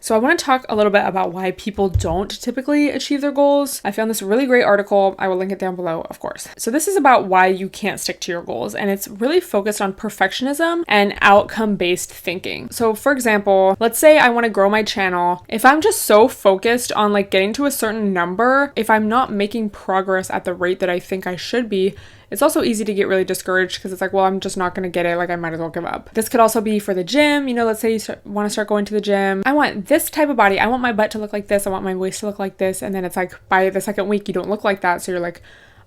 So I want to talk a little bit about why people don't typically achieve their goals. I found this really great article. I will link it down below, of course. So this is about why you can't stick to your goals, and it's really focused on perfectionism and outcome-based thinking. So for example, let's say I want to grow my channel. If I'm just so focused on like getting to a certain number, if I'm not making progress at the rate that I think I should be, it's also easy to get really discouraged because it's like, well, I'm just not going to get it. Like, I might as well give up. This could also be for the gym. You know, let's say you want to start going to the gym. I want this type of body. I want my butt to look like this. I want my waist to look like this. And then it's like by the second week, you don't look like that. So you're like,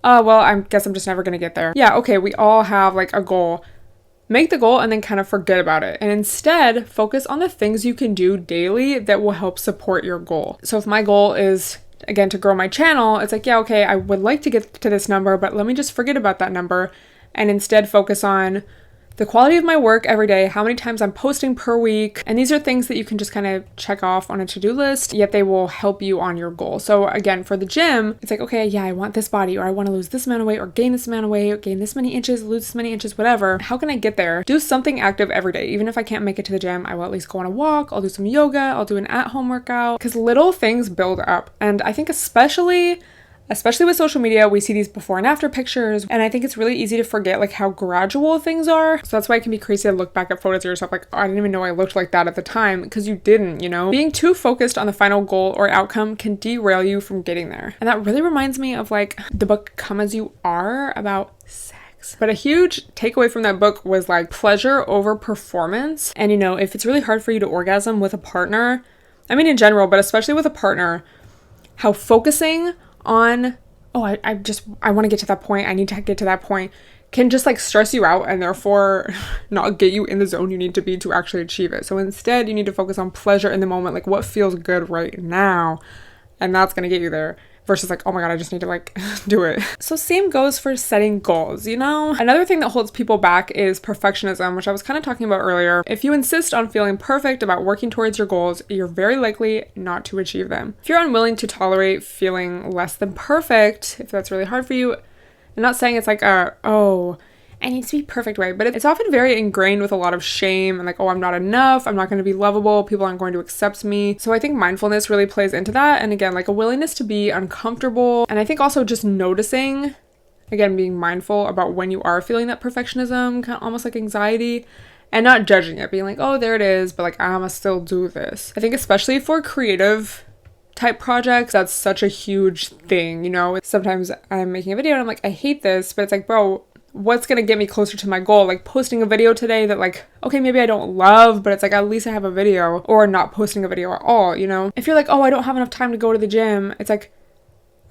oh, well, I guess I'm just never going to get there. Yeah, okay, we all have like a goal. Make the goal and then kind of forget about it. And instead, focus on the things you can do daily that will help support your goal. So if my goal is, again, to grow my channel, it's like, yeah, okay, I would like to get to this number, but let me just forget about that number and instead focus on the quality of my work every day, how many times I'm posting per week. And these are things that you can just kind of check off on a to-do list, yet they will help you on your goal. So again, for the gym, it's like, okay, yeah, I want this body, or I want to lose this amount of weight, or gain this amount of weight, or gain this many inches, lose this many inches, whatever. How can I get there? Do something active every day. Even if I can't make it to the gym, I will at least go on a walk, I'll do some yoga, I'll do an at-home workout, because little things build up. And I think especially with social media, we see these before and after pictures, and I think it's really easy to forget like how gradual things are. So that's why it can be crazy to look back at photos of yourself like, oh, I didn't even know I looked like that at the time, because you didn't, you know? Being too focused on the final goal or outcome can derail you from getting there. And that really reminds me of like the book Come As You Are about sex. But a huge takeaway from that book was like pleasure over performance. And you know, if it's really hard for you to orgasm with a partner, I mean in general, but especially with a partner, how focusing on, oh, I want to get to that point, I need to get to that point, can just like stress you out and therefore not get you in the zone you need to be to actually achieve it. So instead, you need to focus on pleasure in the moment, like what feels good right now, and that's going to get you there. Versus like, oh my God, I just need to like do it. So same goes for setting goals, you know? Another thing that holds people back is perfectionism, which I was kind of talking about earlier. If you insist on feeling perfect about working towards your goals, you're very likely not to achieve them. If you're unwilling to tolerate feeling less than perfect, if that's really hard for you, I'm not saying it's like, oh, I need to be perfect, right? But it's often very ingrained with a lot of shame and like, oh, I'm not enough, I'm not going to be lovable, people aren't going to accept me. So I think mindfulness really plays into that. And again, like a willingness to be uncomfortable. And I think also just noticing, again, being mindful about when you are feeling that perfectionism, kind of almost like anxiety, and not judging it, being like, oh, there it is, but like, I'm gonna still do this. I think especially for creative type projects, that's such a huge thing, you know? Sometimes I'm making a video and I'm like, I hate this, but it's like, bro, what's gonna get me closer to my goal? Like posting a video today that like, okay, maybe I don't love, but it's like at least I have a video, or not posting a video at all, you know? If you're like, oh, I don't have enough time to go to the gym, it's like,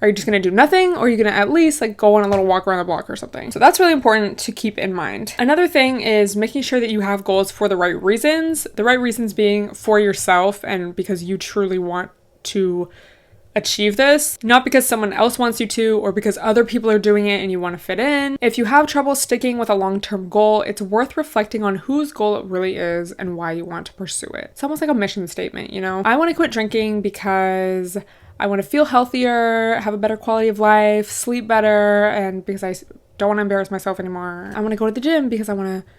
are you just gonna do nothing, or are you gonna at least like go on a little walk around the block or something? So that's really important to keep in mind. Another thing is making sure that you have goals for the right reasons. The right reasons being for yourself and because you truly want to achieve this, not because someone else wants you to or because other people are doing it and you want to fit in. If you have trouble sticking with a long-term goal, it's worth reflecting on whose goal it really is and why you want to pursue it. It's almost like a mission statement, you know? I want to quit drinking because I want to feel healthier, have a better quality of life, sleep better, and because I don't want to embarrass myself anymore. I want to go to the gym because I want to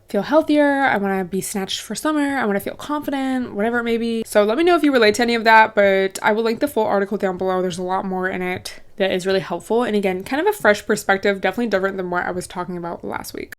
feel healthier, I want to be snatched for summer, I want to feel confident, whatever it may be. So let me know if you relate to any of that, but I will link the full article down below. There's a lot more in it that is really helpful. And again, kind of a fresh perspective, definitely different than what I was talking about last week.